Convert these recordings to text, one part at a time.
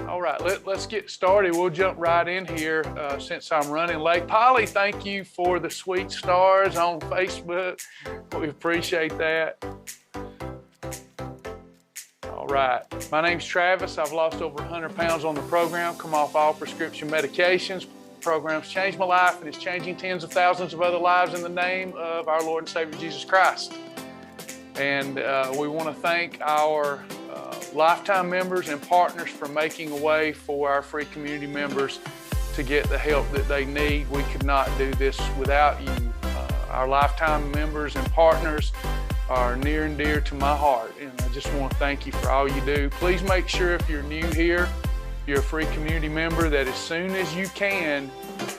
All right, let's get started. We'll jump right in here since I'm running late. Polly, thank you for the sweet stars on Facebook. We appreciate that. All right, my name's Travis. I've lost over 100 pounds on the program, come off all prescription medications. Program's changed my life and is changing tens of thousands of other lives in the name of our Lord and Savior Jesus Christ. And we want to thank our lifetime members and partners for making a way for our free community members to get the help that they need. We could not do this without you. Our lifetime members and partners are near and dear to my heart, and I just want to thank you for all you do. Please make sure if you're new here, you're a free community member, that as soon as you can,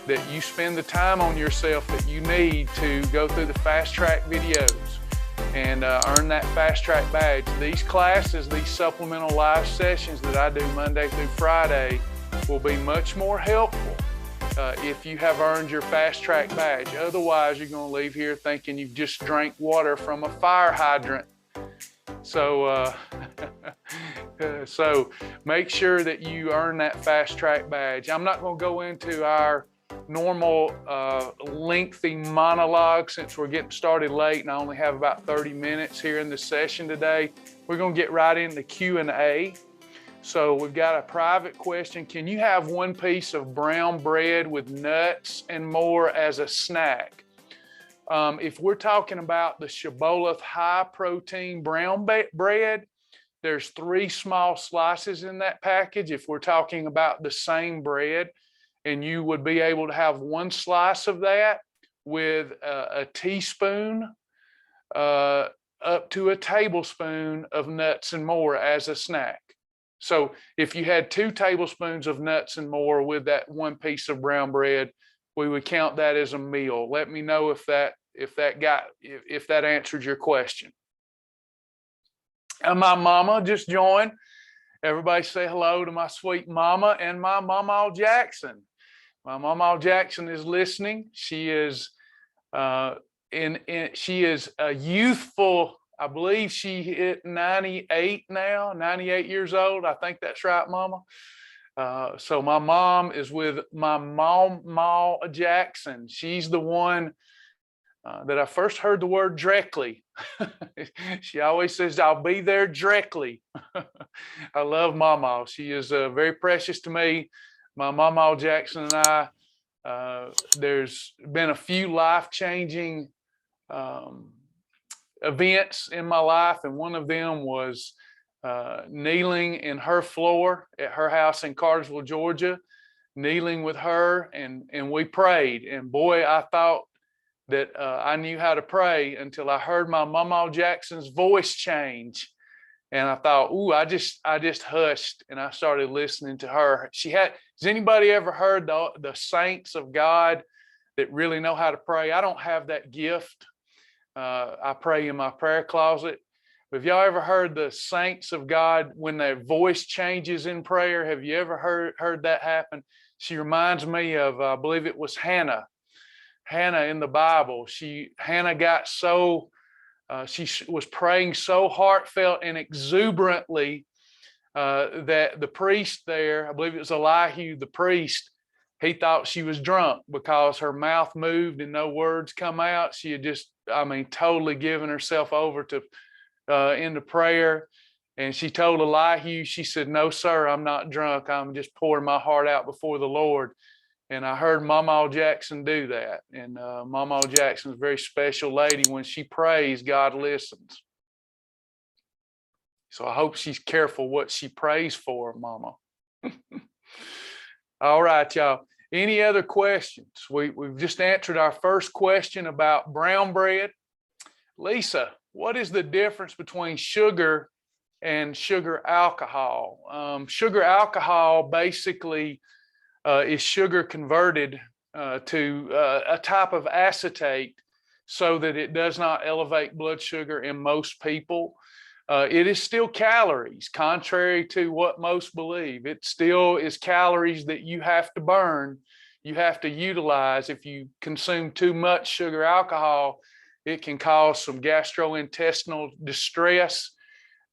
that you spend the time on yourself that you need to go through the fast track videos and earn that fast track badge. These classes, these supplemental live sessions that I do Monday through Friday will be much more helpful if you have earned your fast track badge. Otherwise, you're going to leave here thinking you've just drank water from a fire hydrant. So, so make sure that you earn that fast track badge. I'm not going to go into our normal lengthy monologue since we're getting started late and I only have about 30 minutes here in the session today. We're going to get right into Q&A. So we've got a private question. Can you have one piece of brown bread with nuts and more as a snack? If we're talking about the Shibboleth high protein brown bread, there's 3 small slices in that package. If we're talking about the same bread, and you would be able to have 1 slice of that with a teaspoon up to a tablespoon of nuts and more as a snack. So if you had 2 tablespoons of nuts and more with that 1 piece of brown bread, we would count that as a meal. Let me know if that answered your question. And my mama just joined. Everybody say hello to my sweet mama and my Mama Jackson. My Mama Jackson is listening. She is she is a youthful. I believe she hit 98 now, 98 years old. I think that's right, Mama. So my mom is with my Ma Jackson. She's the one that I first heard the word directly. She always says, I'll be there directly. I love Mama. She is very precious to me. My Mama Jackson and I, there's been a few life-changing events in my life, and one of them was kneeling in her floor at her house in Cartersville, Georgia, kneeling with her, and we prayed. And boy, I thought that I knew how to pray until I heard my Mama Jackson's voice change. And I thought, ooh, I just hushed and I started listening to her. Has anybody ever heard the saints of God that really know how to pray? I don't have that gift. I pray in my prayer closet. But have y'all ever heard the saints of God when their voice changes in prayer? Have you ever heard that happen? She reminds me of, I believe it was Hannah. Hannah in the Bible. Hannah got so, she was praying so heartfelt and exuberantly that the priest there, I believe it was Elihu, the priest, he thought she was drunk because her mouth moved and no words come out. She had just, totally given herself over to into prayer. And she told Elihu, she said, no, sir, I'm not drunk. I'm just pouring my heart out before the Lord. And I heard Mama Jackson do that. And Mama Jackson's a very special lady. When she prays, God listens. So I hope she's careful what she prays for, Mama. All right, y'all. Any other questions? We've just answered our first question about brown bread. Lisa, what is the difference between sugar and sugar alcohol? Sugar alcohol basically is sugar converted to a type of acetate so that it does not elevate blood sugar in most people. It is still calories, contrary to what most believe. It still is calories that you have to burn, you have to utilize. If you consume too much sugar alcohol, it can cause some gastrointestinal distress.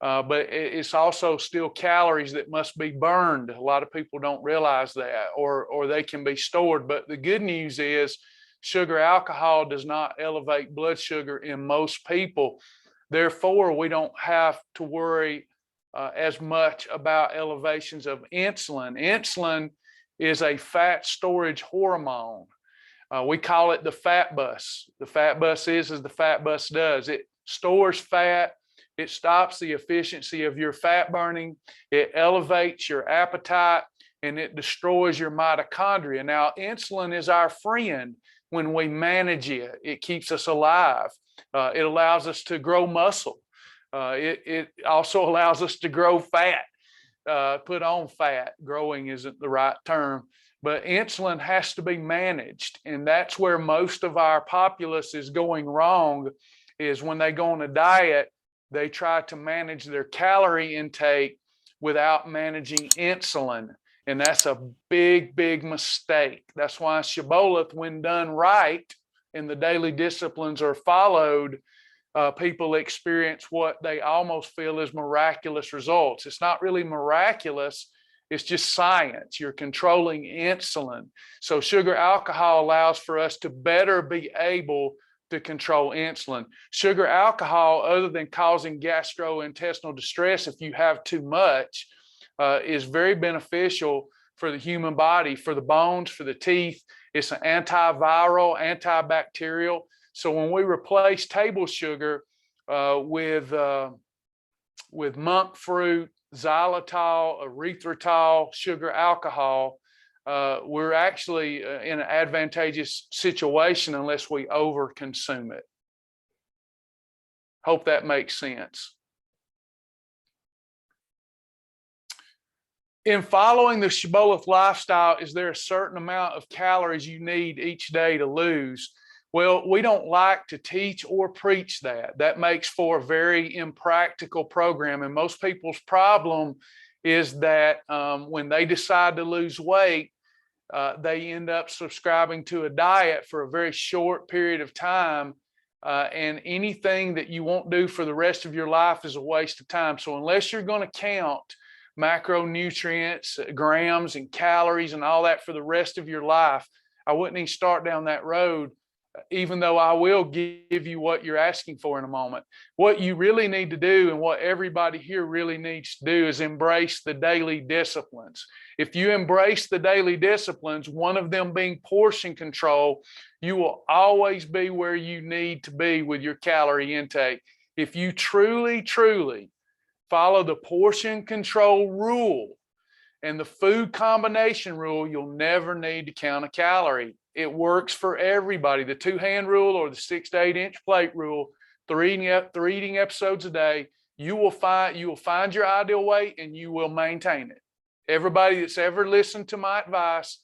but it's also still calories that must be burned. A lot of people don't realize that, or they can be stored. But the good news is sugar alcohol does not elevate blood sugar in most people. Therefore, we don't have to worry as much about elevations of insulin. Insulin is a fat storage hormone. We call it the fat bus. The fat bus is as the fat bus does. It stores fat. It stops the efficiency of your fat burning. It elevates your appetite, and it destroys your mitochondria. Now, insulin is our friend when we manage it. It keeps us alive. It allows us to grow muscle. It also allows us to grow fat, put on fat. Growing isn't the right term, but insulin has to be managed. And that's where most of our populace is going wrong, is when they go on a diet, they try to manage their calorie intake without managing insulin. And that's a big, big mistake. That's why Shibboleth, when done right and the daily disciplines are followed, people experience what they almost feel is miraculous results. It's not really miraculous. It's just science. You're controlling insulin. So sugar alcohol allows for us to better be able to control insulin. Sugar alcohol, other than causing gastrointestinal distress if you have too much, is very beneficial for the human body, for the bones, for the teeth. It's an antiviral, antibacterial. So when we replace table sugar with monk fruit, xylitol, erythritol, sugar alcohol, we're actually in an advantageous situation unless we overconsume it. Hope that makes sense. In following the Shibboleth lifestyle, is there a certain amount of calories you need each day to lose? Well, we don't like to teach or preach that. That makes for a very impractical program. And most people's problem is that when they decide to lose weight, they end up subscribing to a diet for a very short period of time. And anything that you won't do for the rest of your life is a waste of time. So unless you're going to count macronutrients, grams and calories and all that for the rest of your life, I wouldn't even start down that road, even though I will give you what you're asking for in a moment. What you really need to do, and what everybody here really needs to do, is embrace the daily disciplines. If you embrace the daily disciplines, one of them being portion control, you will always be where you need to be with your calorie intake. If you truly, truly follow the portion control rule and the food combination rule, you'll never need to count a calorie. It works for everybody. The 2-hand rule or the 6 to 8 inch plate rule, three eating episodes a day, you will find your ideal weight and you will maintain it. Everybody that's ever listened to my advice,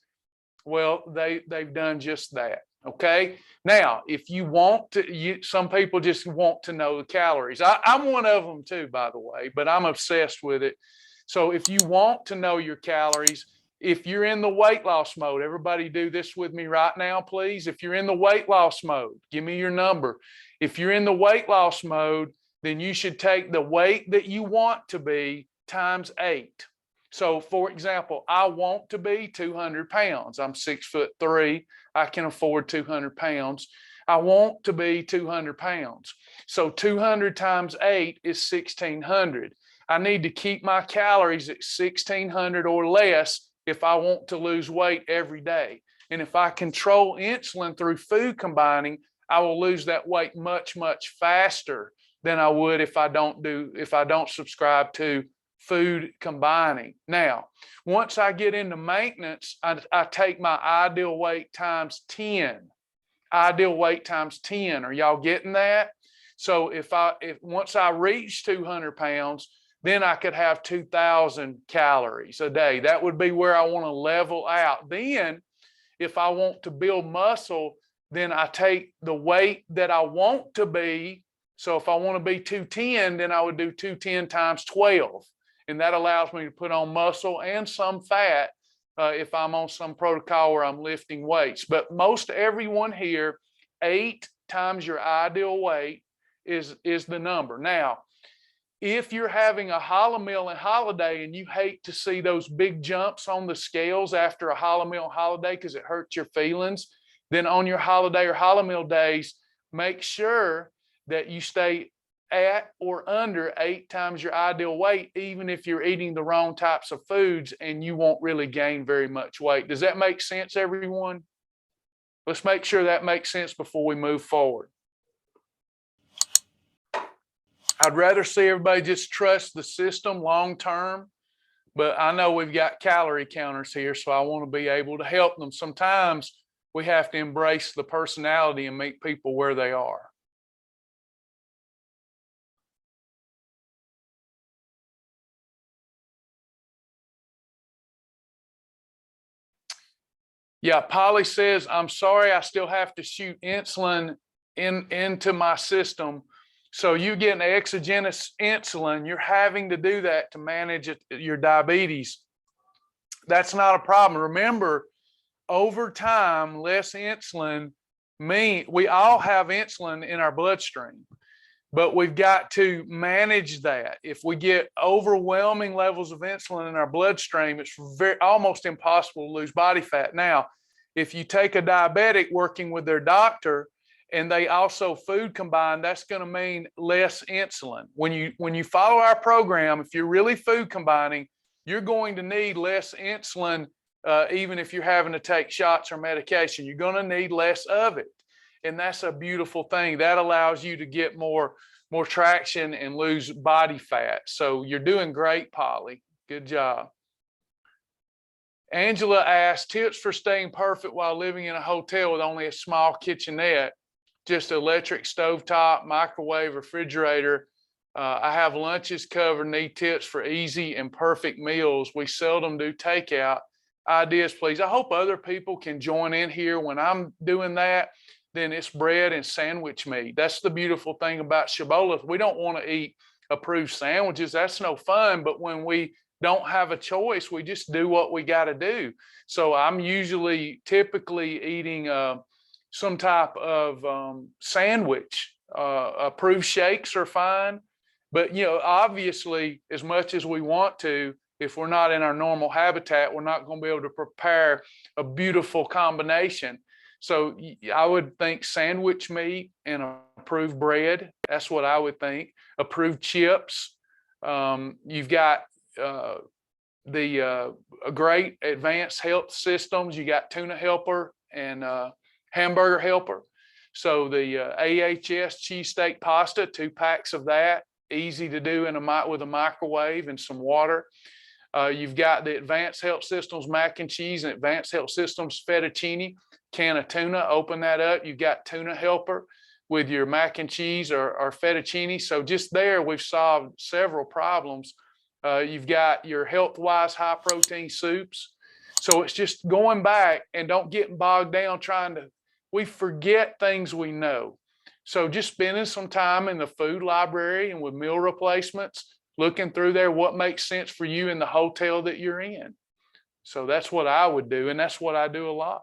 well, they've done just that. Okay. Now, if you want to, some people just want to know the calories. I'm one of them too, by the way, but I'm obsessed with it. So if you want to know your calories, if you're in the weight loss mode, everybody do this with me right now, please. If you're in the weight loss mode, give me your number. If you're in the weight loss mode, then you should take the weight that you want to be times 8. So for example, I want to be 200 pounds. I'm 6'3". I can afford 200 pounds. I want to be 200 pounds. So 200 times 8 is 1,600. I need to keep my calories at 1,600 or less if I want to lose weight every day. And if I control insulin through food combining, I will lose that weight much, much faster than I would if I don't subscribe to food combining. Now, once I get into maintenance, I take my ideal weight times 10. Ideal weight times 10. Are y'all getting that? So if once I reach 200 pounds, then I could have 2,000 calories a day. That would be where I want to level out. Then if I want to build muscle, then I take the weight that I want to be. So if I want to be 210, then I would do 210 times 12. And that allows me to put on muscle and some fat if I'm on some protocol where I'm lifting weights. But most everyone here, 8 times your ideal weight is the number. Now, if you're having a holomeal and holiday and you hate to see those big jumps on the scales after a holomeal and holiday because it hurts your feelings, then on your holiday or holomeal days, make sure that you stay at or under 8 times your ideal weight, even if you're eating the wrong types of foods, and you won't really gain very much weight. Does that make sense, everyone? Let's make sure that makes sense before we move forward. I'd rather see everybody just trust the system long term, but I know we've got calorie counters here, so I want to be able to help them. Sometimes we have to embrace the personality and meet people where they are. Yeah, Polly says, I'm sorry, I still have to shoot insulin into my system. So you get an exogenous insulin, you're having to do that to manage your diabetes. That's not a problem. Remember, over time, less insulin we all have insulin in our bloodstream, but we've got to manage that. If we get overwhelming levels of insulin in our bloodstream, it's almost impossible to lose body fat. Now, if you take a diabetic working with their doctor and they also food combine, that's going to mean less insulin. When you follow our program, if you're really food combining, you're going to need less insulin, even if you're having to take shots or medication. You're going to need less of it. And that's a beautiful thing. That allows you to get more traction and lose body fat. So you're doing great, Polly. Good job. Angela asked, tips for staying perfect while living in a hotel with only a small kitchenette, just electric stovetop, microwave, refrigerator. I have lunches covered. Need tips for easy and perfect meals. We seldom do takeout. Ideas, please. I hope other people can join in here. When I'm doing that, then it's bread and sandwich meat. That's the beautiful thing about Shibboleth. We don't want to eat approved sandwiches. That's no fun. But when we don't have a choice, we just do what we got to do. So I'm typically eating some type of sandwich. Approved shakes are fine. But, obviously, as much as we want to, if we're not in our normal habitat, we're not going to be able to prepare a beautiful combination. So I would think sandwich meat and approved bread. That's what I would think. Approved chips. You've got the great advanced health systems. You got Tuna Helper and Hamburger Helper. So the AHS cheesesteak pasta, 2 packs of that, easy to do with a microwave and some water. You've got the Advanced Health Systems mac and cheese and Advanced Health Systems fettuccine. Can of tuna, open that up. You've got Tuna Helper with your mac and cheese or fettuccine. So just there, we've solved several problems. You've got your health-wise high protein soups. So it's just going back and don't get bogged down we forget things we know. So just spending some time in the food library and with meal replacements, looking through there, what makes sense for you in the hotel that you're in. So that's what I would do. And that's what I do a lot.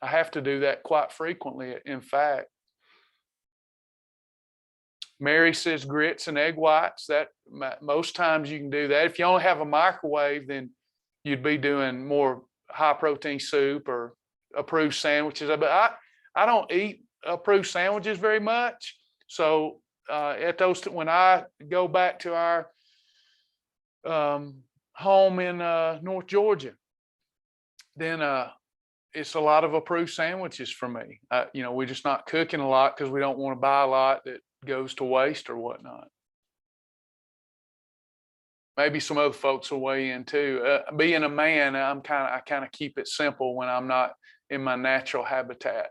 I have to do that quite frequently, in fact. Mary says grits and egg whites. That most times you can do that. If you only have a microwave, then you'd be doing more high protein soup or approved sandwiches. But I don't eat approved sandwiches very much. So when I go back to our home in North Georgia, then it's a lot of approved sandwiches for me. We're just not cooking a lot because we don't want to buy a lot that goes to waste or whatnot. Maybe some other folks will weigh in too. Being a man, I kind of keep it simple when I'm not in my natural habitat.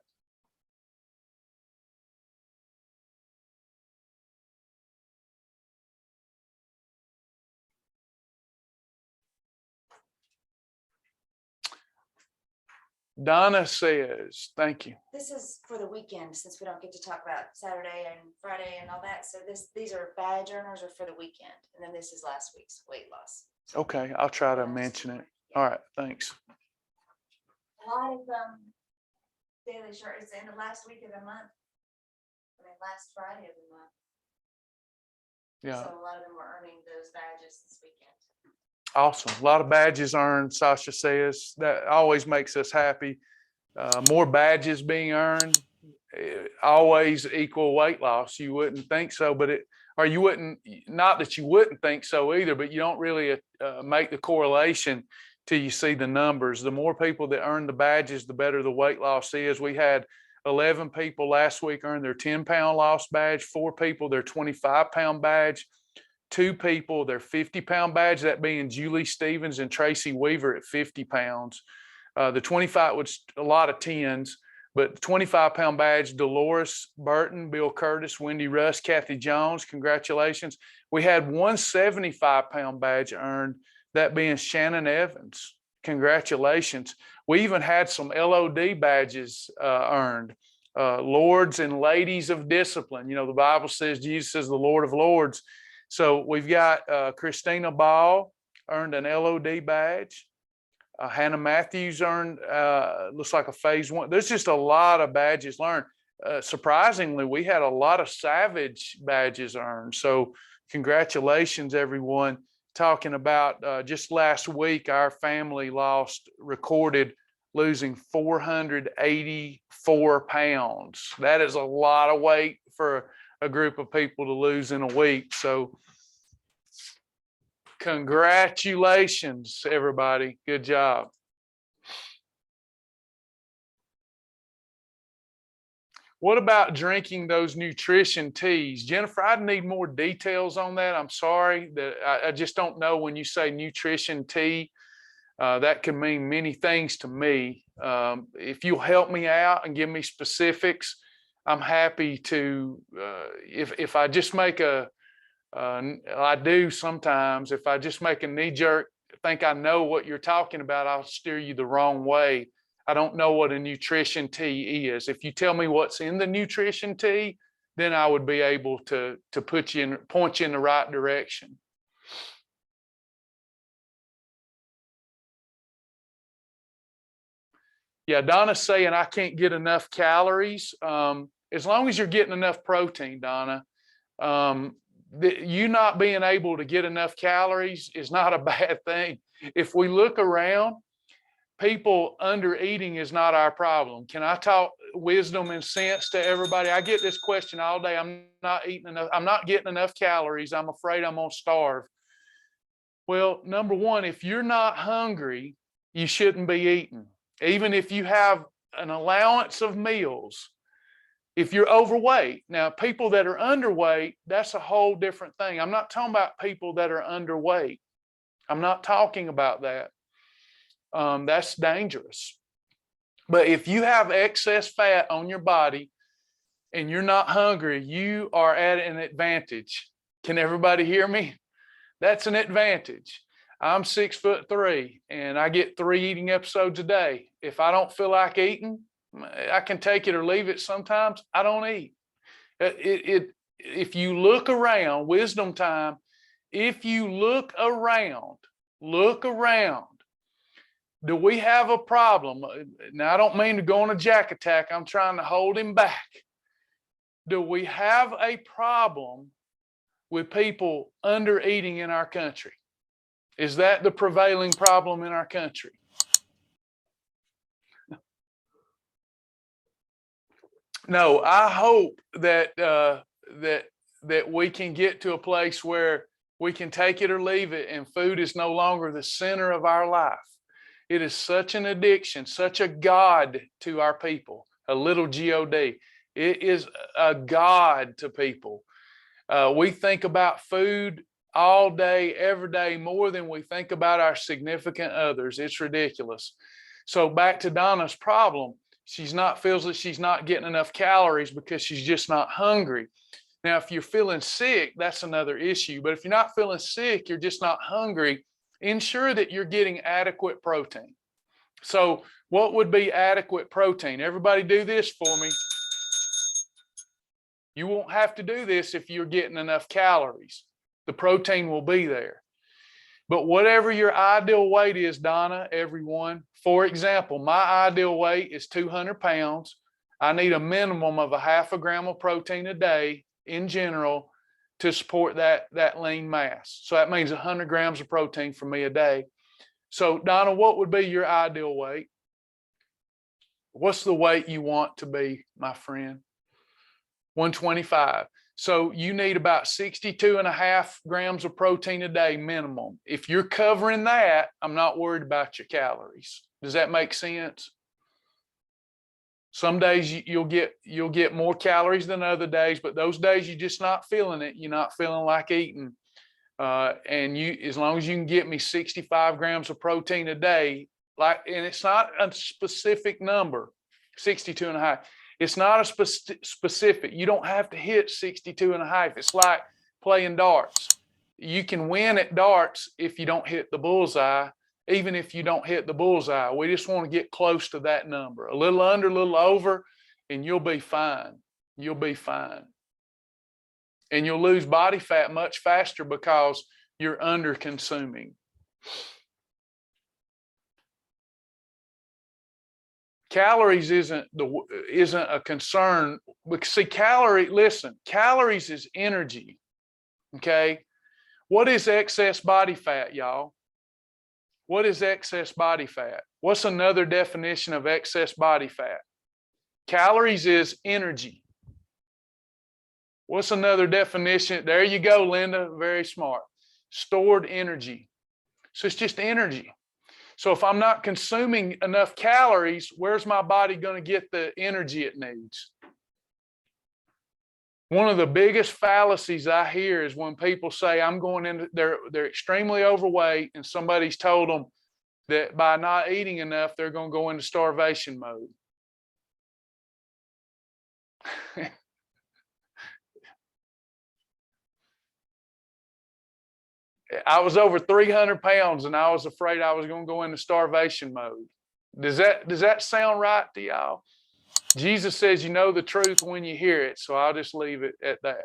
Donna says, thank you. This is for the weekend, since we don't get to talk about Saturday and Friday and all that. So these are badge earners are for the weekend. And then this is last week's weight loss. Okay, I'll try to mention it. All right, thanks. A lot of daily short. It's in the last week of the month. Last Friday of the month. Yeah. So a lot of them were earning those badges this weekend. Awesome. A lot of badges earned, Sasha says. That always makes us happy. More badges being earned always equal weight loss. You wouldn't think so, but you wouldn't, not that you wouldn't think so either, but you don't really make the correlation till you see the numbers. The more people that earn the badges, the better the weight loss is. We had 11 people last week earn their 10-pound loss badge, 4 people their 25-pound badge, 2 people their 50-pound badge, that being Julie Stevens and Tracy Weaver at 50 pounds. The 25 was a lot of 10s, but the 25-pound badge, Dolores Burton, Bill Curtis, Wendy Russ, Kathy Jones, congratulations. We had one 75-pound badge earned, that being Shannon Evans. Congratulations. We even had some LOD badges earned. Lords and Ladies of Discipline. You know, the Bible says Jesus is the Lord of Lords. So we've got Christina Ball earned an LOD badge. Hannah Matthews earned, looks like a phase 1. There's just a lot of badges learned. Surprisingly, we had a lot of Savage badges earned. So congratulations, everyone. Talking about just last week, our family recorded losing 484 pounds. That is a lot of weight for a group of people to lose in a week. So congratulations, everybody. Good job. What about drinking those nutrition teas? Jennifer, I'd need more details on that. I'm sorry that I just don't know when you say nutrition tea. That can mean many things to me. If you'll help me out and give me specifics, I'm happy to, if I just make I do sometimes, if I just make a knee-jerk, think I know what you're talking about, I'll steer you the wrong way. I don't know what a nutrition tea is. If you tell me what's in the nutrition tea, then I would be able to point you in the right direction. Yeah, Donna's saying I can't get enough calories. As long as you're getting enough protein, Donna, you not being able to get enough calories is not a bad thing. If we look around, people under eating is not our problem. Can I talk wisdom and sense to everybody? I get this question all day. I'm not eating enough. I'm not getting enough calories. I'm afraid I'm going to starve. Well, number one, if you're not hungry, you shouldn't be eating. Even if you have an allowance of meals, if you're overweight. Now, people that are underweight, that's a whole different thing. I'm not talking about people that are underweight. I'm not talking about that. That's dangerous. But if you have excess fat on your body and you're not hungry, you are at an advantage. Can everybody hear me? That's an advantage. I'm 6'3" and I get 3 eating episodes a day. If I don't feel like eating, I can take it or leave it. Sometimes I don't eat. If you look around, wisdom time, if you look around, do we have a problem? Now, I don't mean to go on a jack attack. I'm trying to hold him back. Do we have a problem with people under eating in our country? Is that the prevailing problem in our country? No, I hope that that we can get to a place where we can take it or leave it, and food is no longer the center of our life. It is such an addiction, such a god to our people, a little God. It is a god to people. We think about food all day, every day, more than we think about our significant others. It's ridiculous. So back to Donna's problem. Feels that she's not getting enough calories because she's just not hungry. Now, if you're feeling sick, that's another issue. But if you're not feeling sick, you're just not hungry, ensure that you're getting adequate protein. So what would be adequate protein? Everybody do this for me. You won't have to do this if you're getting enough calories. The protein will be there. But whatever your ideal weight is, Donna, everyone, for example, my ideal weight is 200 pounds. I need a minimum of 0.5 gram of protein a day in general to support that lean mass. So that means 100 grams of protein for me a day. So Donna, what would be your ideal weight? What's the weight you want to be, my friend? 125. So you need about 62.5 grams of protein a day minimum. If you're covering that, I'm not worried about your calories. Does that make sense? Some days you'll get more calories than other days, but those days you're just not feeling it. You're not feeling like eating. And as long as you can get me 65 grams of protein a day, and it's not a specific number, 62.5. It's not a specific. You don't have to hit 62.5. It's like playing darts. You can win at darts if you don't hit the bullseye. Even if you don't hit the bullseye, we just want to get close to that number. A little under, a little over, and you'll be fine. You'll be fine. And you'll lose body fat much faster because you're under consuming. Calories isn't a concern. Because see, calories is energy. Okay. What is excess body fat, y'all? What is excess body fat? What's another definition of excess body fat? Calories is energy. What's another definition? There you go, Linda. Very smart. Stored energy. So it's just energy. So if I'm not consuming enough calories, where's my body going to get the energy it needs? One of the biggest fallacies I hear is when people say I'm going into, they're extremely overweight, and somebody's told them that by not eating enough, they're going to go into starvation mode. I was over 300 pounds and I was afraid I was going to go into starvation mode. Does that sound right to y'all? Jesus says you know the truth when you hear it, so I'll just leave it at that.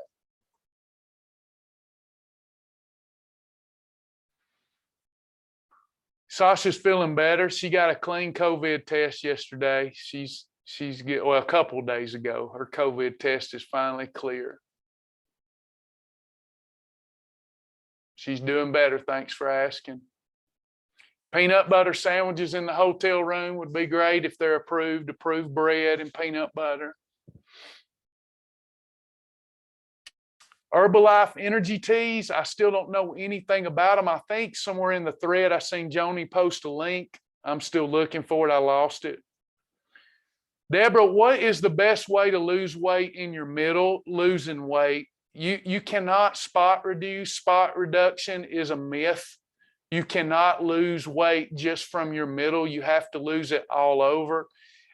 Sasha's feeling better. She got a clean COVID test yesterday. A couple of days ago, her COVID test is finally clear. She's doing better. Thanks for asking. Peanut butter sandwiches in the hotel room would be great if they're approved bread and peanut butter. Herbalife energy teas, I still don't know anything about them. I think somewhere in the thread I seen Joni post a link. I'm still looking for it. I lost it. Deborah, what is the best way to lose weight in your middle? Losing weight. You cannot spot reduce. Spot reduction is a myth. You cannot lose weight just from your middle. You have to lose it all over.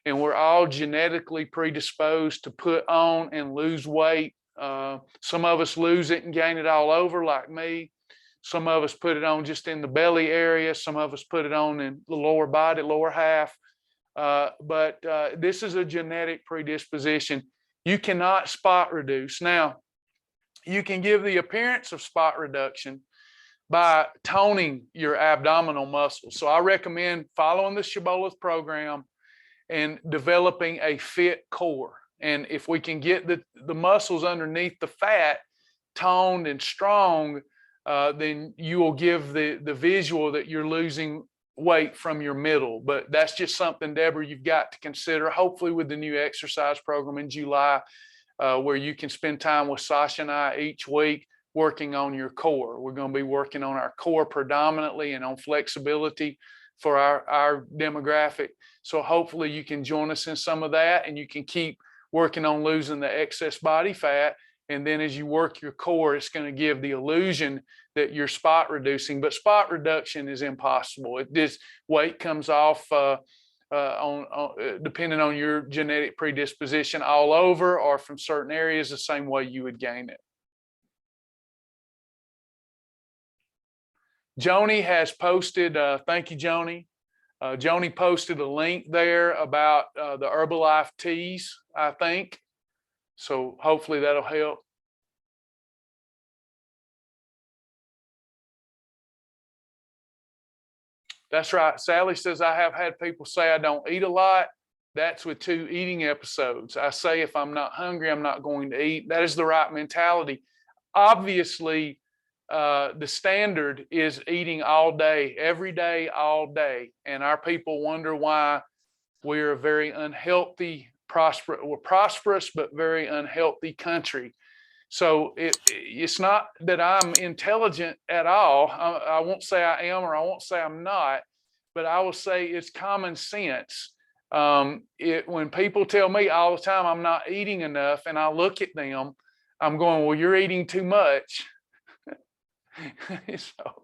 And we're all genetically predisposed to put on and lose weight. Some of us lose it and gain it all over, like me. Some of us put it on just in the belly area. Some of us put it on in the lower body, lower half. But this is a genetic predisposition. You cannot spot reduce. Now, you can give the appearance of spot reduction by toning your abdominal muscles. So I recommend following the Shibboleth program and developing a fit core. And if we can get the muscles underneath the fat toned and strong, then you will give the visual that you're losing weight from your middle. But that's just something, Deborah, you've got to consider, hopefully with the new exercise program in July, where you can spend time with Sasha and I each week working on your core. We're going to be working on our core predominantly and on flexibility for our demographic. So hopefully you can join us in some of that, and you can keep working on losing the excess body fat. And then as you work your core, it's going to give the illusion that you're spot reducing, but spot reduction is impossible. This weight comes off depending on your genetic predisposition all over, or from certain areas, the same way you would gain it. Joni has posted, thank you, Joni. Joni posted a link there about the Herbalife teas, I think. So hopefully that'll help. That's right. Sally says, I have had people say I don't eat a lot. That's with 2 eating episodes. I say if I'm not hungry, I'm not going to eat. That is the right mentality. obviously, the standard is eating all day, every day, all day. And our people wonder why we're a very unhealthy, we're prosperous, but very unhealthy country. So it's not that I'm intelligent at all. I won't say I am, or I won't say I'm not, but I will say it's common sense. When people tell me all the time I'm not eating enough, and I look at them, I'm going, well, you're eating too much. So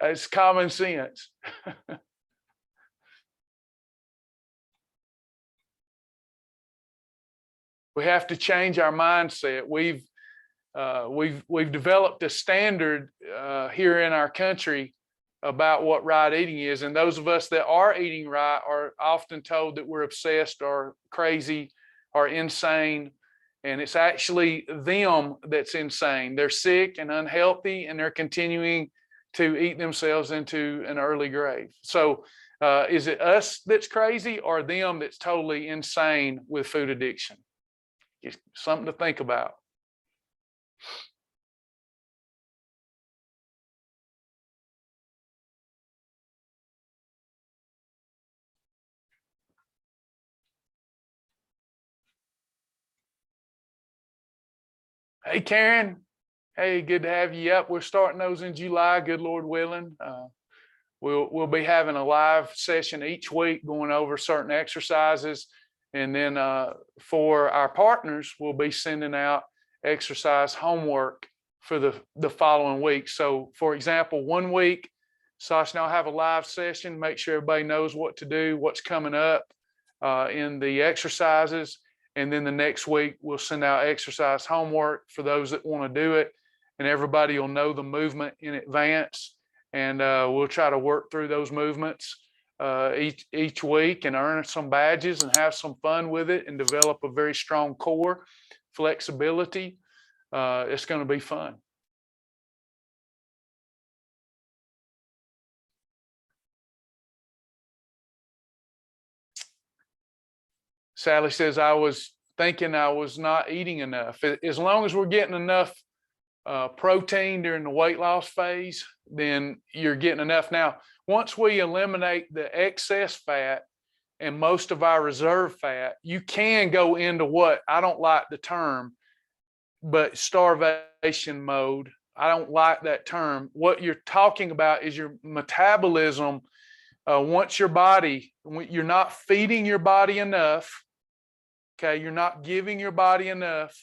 it's common sense. We have to change our mindset. We've developed a standard here in our country about what right eating is, and those of us that are eating right are often told that we're obsessed or crazy or insane, and it's actually them that's insane. They're sick and unhealthy, and they're continuing to eat themselves into an early grave. So is it us that's crazy, or them that's totally insane with food addiction? It's something to think about. Hey, Karen. Hey, good to have you. Yep, we're starting those in July, good Lord willing. We'll be having a live session each week going over certain exercises. And then for our partners, we'll be sending out exercise homework for the following week. So for example, 1 week, Sasha and I'll have a live session, make sure everybody knows what to do, what's coming up in the exercises. And then the next week, we'll send out exercise homework for those that want to do it. And everybody will know the movement in advance. And we'll try to work through those movements each week and earn some badges and have some fun with it and develop a very strong core, flexibility. It's going to be fun. Sally says, I was thinking I was not eating enough. As long as we're getting enough protein during the weight loss phase, then you're getting enough. Now, once we eliminate the excess fat and most of our reserve fat, you can go into what I don't like the term, but starvation mode. I don't like that term. What you're talking about is your metabolism. Once your body, you're not feeding your body enough. Okay, you're not giving your body enough.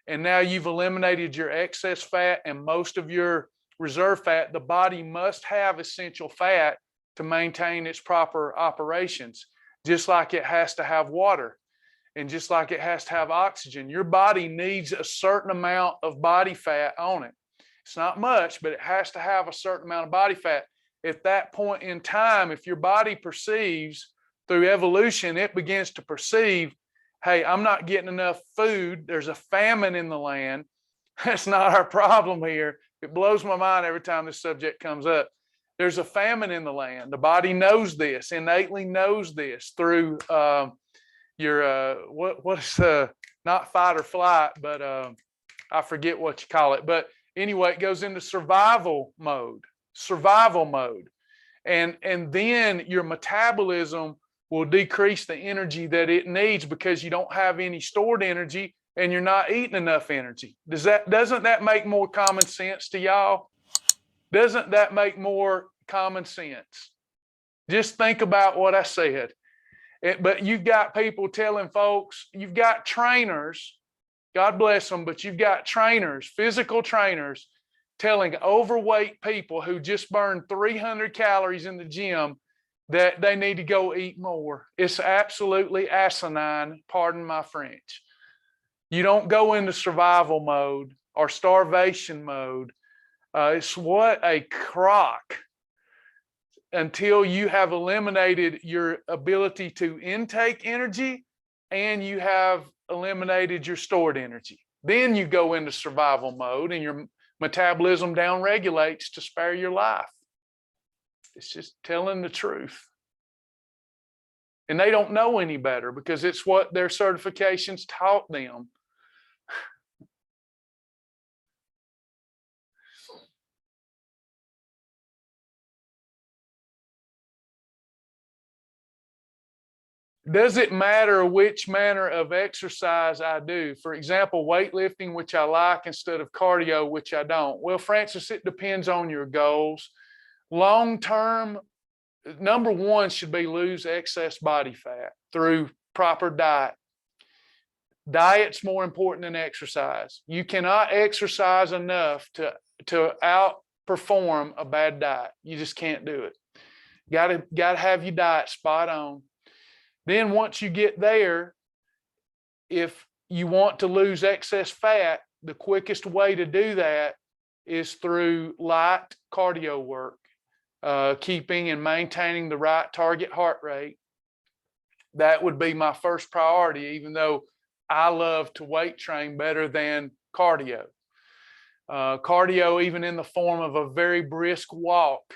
And now you've eliminated your excess fat and most of your reserve fat. The body must have essential fat to maintain its proper operations, just like it has to have water and just like it has to have oxygen. Your body needs a certain amount of body fat on it. It's not much, but it has to have a certain amount of body fat. At that point in time, if your body perceives through evolution, it begins to perceive, hey, I'm not getting enough food. There's a famine in the land. That's not our problem here. It blows my mind every time this subject comes up. There's a famine in the land. The body knows this, innately knows this through your what is not fight or flight, but I forget what you call it. But anyway, it goes into survival mode, and then your metabolism will decrease the energy that it needs because you don't have any stored energy and you're not eating enough energy. Doesn't that make more common sense to y'all? Doesn't that make more common sense? Just think about what I said. But you've got people telling folks, you've got trainers, God bless them, but you've got trainers, physical trainers, telling overweight people who just burned 300 calories in the gym that they need to go eat more. It's absolutely asinine, pardon my French. You don't go into survival mode or starvation mode. It's what a crock until you have eliminated your ability to intake energy and you have eliminated your stored energy. Then you go into survival mode and your metabolism down regulates to spare your life. It's just telling the truth. And they don't know any better because it's what their certifications taught them. Does it matter which manner of exercise I do? For example, weightlifting, which I like, instead of cardio, which I don't. Well, Francis, it depends on your goals. Long term, number one should be lose excess body fat through proper diet. Diet's more important than exercise. You cannot exercise enough to outperform a bad diet. You just can't do it. Gotta have your diet spot on. Then once you get there, if you want to lose excess fat, the quickest way to do that is through light cardio work, keeping and maintaining the right target heart rate. That would be my first priority, even though I love to weight train better than cardio. Cardio, even in the form of a very brisk walk,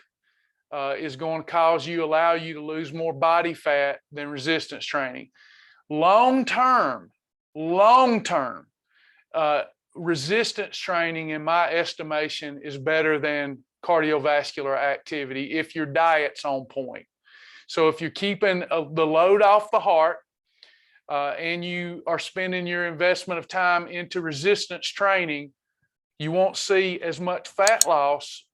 is going to allow you to lose more body fat than resistance training. Long term, resistance training, in my estimation, is better than cardiovascular activity if your diet's on point. So if you're keeping the load off the heart, and you are spending your investment of time into resistance training, you won't see as much fat loss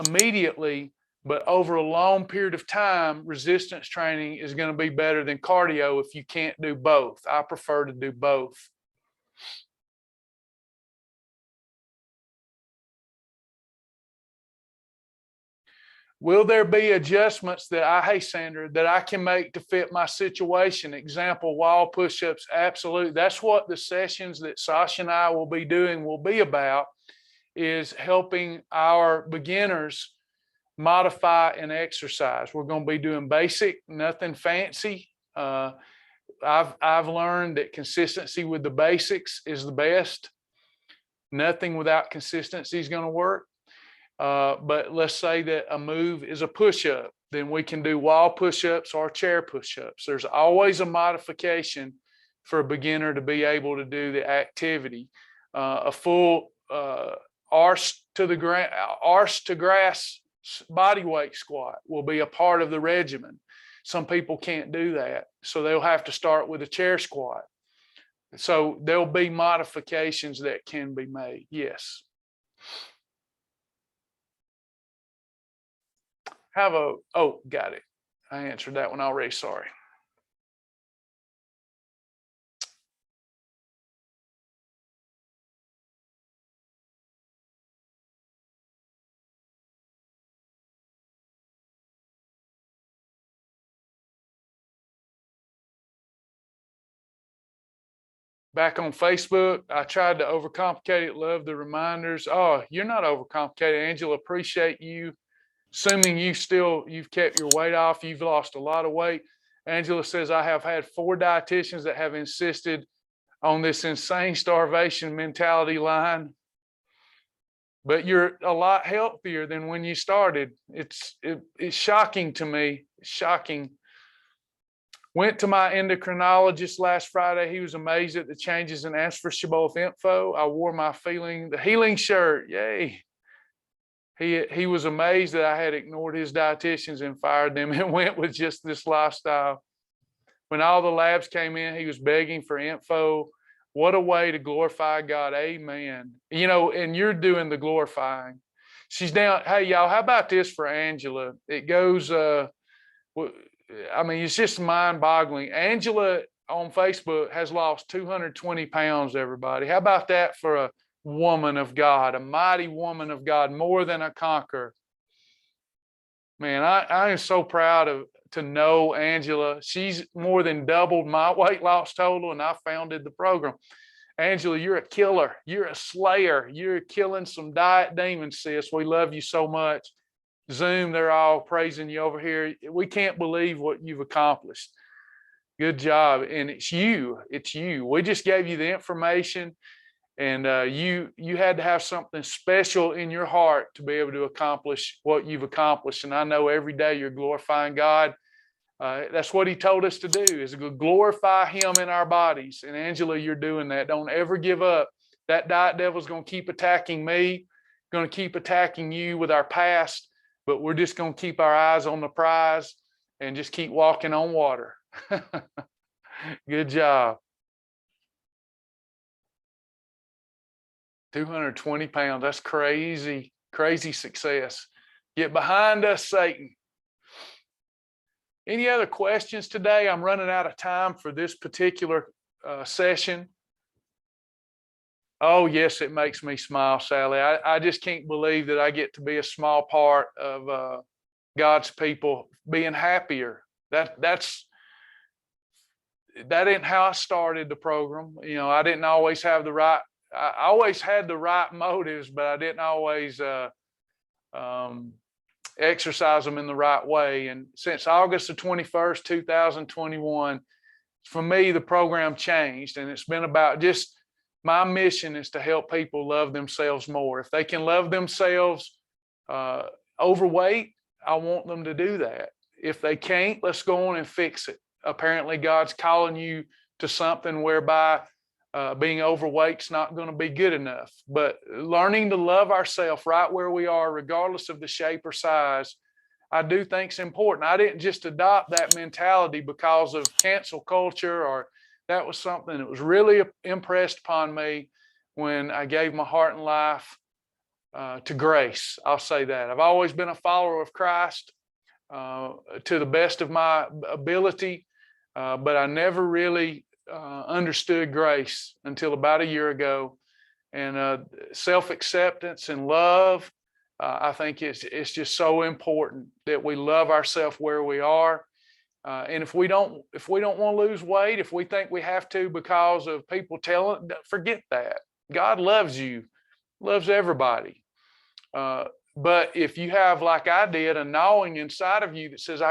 immediately, but over a long period of time, resistance training is going to be better than cardio if you can't do both. I prefer to do both. Will there be adjustments hey, Sandra, that I can make to fit my situation? Example, wall push-ups, absolutely. That's what the sessions that Sasha and I will be doing will be about, is helping our beginners modify and exercise. We're going to be doing basic, nothing fancy. I've learned that consistency with the basics is the best. Nothing without consistency is going to work. But let's say that a move is a push-up, then we can do wall push-ups or chair push-ups. There's always a modification for a beginner to be able to do the activity. A full arse to grass body weight squat will be a part of the regimen. Some people can't do that, so they'll have to start with a chair squat. So there'll be modifications that can be made. Yes. Got it. I answered that one already. Sorry. Back on Facebook, I tried to overcomplicate it. Love the reminders. Oh, you're not overcomplicated, Angela. Appreciate you. Assuming you've kept your weight off, you've lost a lot of weight. Angela says, I have had 4 dietitians that have insisted on this insane starvation mentality line, but you're a lot healthier than when you started. It's shocking to me. Shocking. Went to my endocrinologist last Friday. He was amazed at the changes and asked for Shibboleth info. I wore the healing shirt. Yay. He was amazed that I had ignored his dietitians and fired them and went with just this lifestyle. When all the labs came in, he was begging for info. What a way to glorify God. Amen. And you're doing the glorifying. She's down. Hey, y'all, how about this for Angela? It goes, it's just mind-boggling. Angela on Facebook has lost 220 pounds, everybody. How about that for a woman of God, a mighty woman of God, more than a conqueror? Man, I am so proud to know Angela. She's more than doubled my weight loss total, and I founded the program. Angela, you're a killer. You're a slayer. You're killing some diet demons, sis. We love you so much. Zoom, they're all praising you over here. We can't believe what you've accomplished. Good job. And it's you. We just gave you the information, and you had to have something special in your heart to be able to accomplish what you've accomplished. And I know every day you're glorifying God. That's what he told us to do, is to glorify him in our bodies. And Angela, you're doing that. Don't ever give up. That diet devil's going to keep attacking me, going to keep attacking you with our past, but we're just going to keep our eyes on the prize and just keep walking on water. Good job. 220 pounds. That's crazy, crazy success. Get behind us, Satan. Any other questions today? I'm running out of time for this particular session. Oh, yes, it makes me smile, Sally. I just can't believe that I get to be a small part of God's people being happier. That ain't how I started the program. You know, I didn't always have the right, I always had the right motives, but I didn't always exercise them in the right way. And since August the 21st, 2021, for me, the program changed, and it's been about just my mission is to help people love themselves more. If they can love themselves overweight, I want them to do that. If they can't, let's go on and fix it. Apparently, God's calling you to something whereby being overweight is not going to be good enough. But learning to love ourselves right where we are, regardless of the shape or size, I do think is important. I didn't just adopt that mentality because of cancel culture, or that was something that was really impressed upon me when I gave my heart and life to grace. I'll say that. I've always been a follower of Christ to the best of my ability, but I never really understood grace until about a year ago. And self-acceptance and love, I think it's just so important that we love ourselves where we are. And if we don't want to lose weight, if we think we have to because of people telling, forget that. God loves you, loves everybody. But if you have, like I did, a gnawing inside of you that says,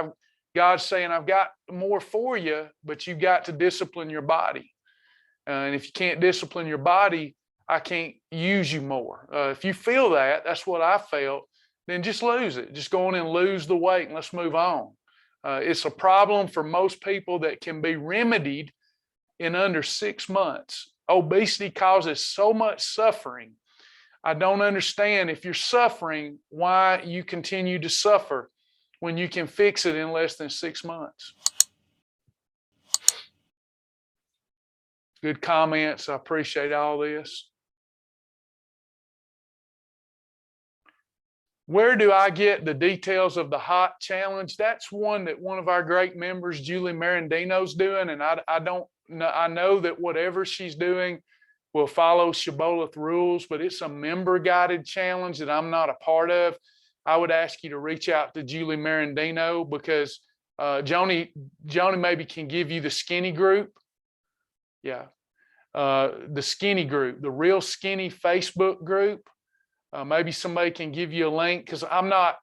God's saying, I've got more for you, but you've got to discipline your body. And if you can't discipline your body, I can't use you more. If you feel that, that's what I felt, then just lose it. Just go on and lose the weight and let's move on. It's a problem for most people that can be remedied in under 6 months. Obesity causes so much suffering. I don't understand, if you're suffering, why you continue to suffer when you can fix it in less than 6 months. Good comments. I appreciate all this. Where do I get the details of the hot challenge? That's one that one of our great members, Julie Marandino's doing. And I know that whatever she's doing will follow Shibboleth rules, but it's a member guided challenge that I'm not a part of. I would ask you to reach out to Julie Marandino, because Joni maybe can give you the skinny group. Yeah. The skinny group, the Real Skinny Facebook group. Maybe somebody can give you a link, because I'm not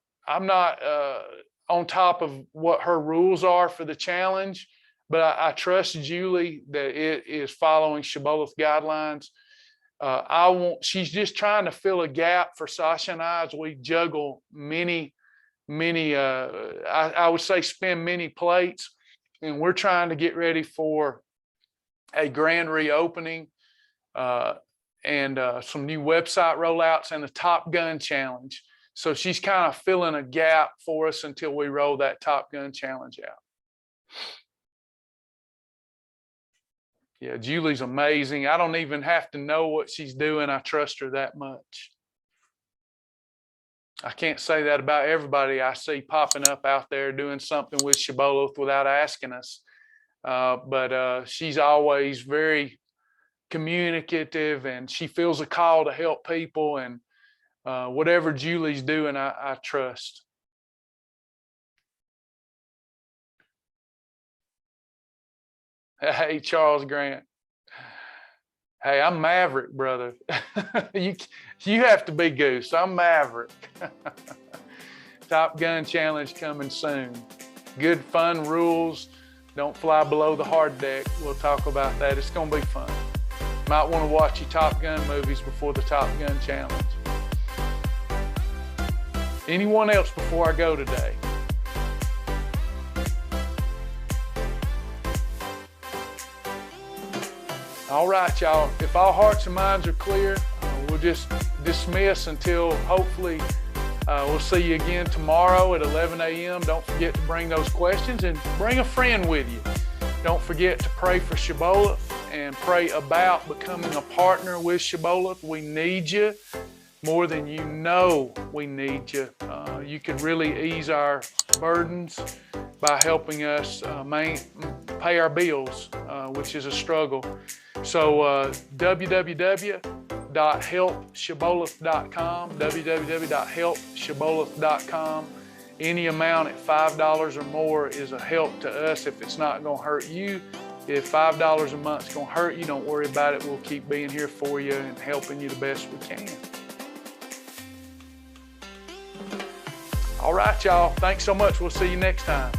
on top of what her rules are for the challenge, but I trust Julie that it is following Shibboleth guidelines. She's just trying to fill a gap for Sasha and I as we juggle many, I would say spin many plates, and we're trying to get ready for a grand reopening, and some new website rollouts and the Top Gun challenge. So she's kind of filling a gap for us until we roll that Top Gun challenge out. Yeah, Julie's amazing. I don't even have to know what she's doing. I trust her that much. I can't say that about everybody I see popping up out there doing something with Shibboleth without asking us. But she's always very communicative, and she feels a call to help people, and whatever Julie's doing, I trust. Hey, Charles Grant. Hey, I'm Maverick, brother. you have to be Goose. I'm Maverick. Top Gun challenge coming soon. Good fun rules. Don't fly below the hard deck. We'll talk about that. It's going to be fun. Might want to watch your Top Gun movies before the Top Gun challenge. Anyone else before I go today? All right, y'all. If all hearts and minds are clear, we'll just dismiss until hopefully we'll see you again tomorrow at 11 a.m. Don't forget to bring those questions and bring a friend with you. Don't forget to pray for Shibboleth and pray about becoming a partner with Shibboleth. We need you more than you know we need you. You could really ease our burdens by helping us pay our bills, which is a struggle. So www.helpshibboleth.com, www.helpshibboleth.com. Any amount at $5 or more is a help to us if it's not going to hurt you. If $5 a month is going to hurt you, don't worry about it. We'll keep being here for you and helping you the best we can. All right, y'all. Thanks so much. We'll see you next time.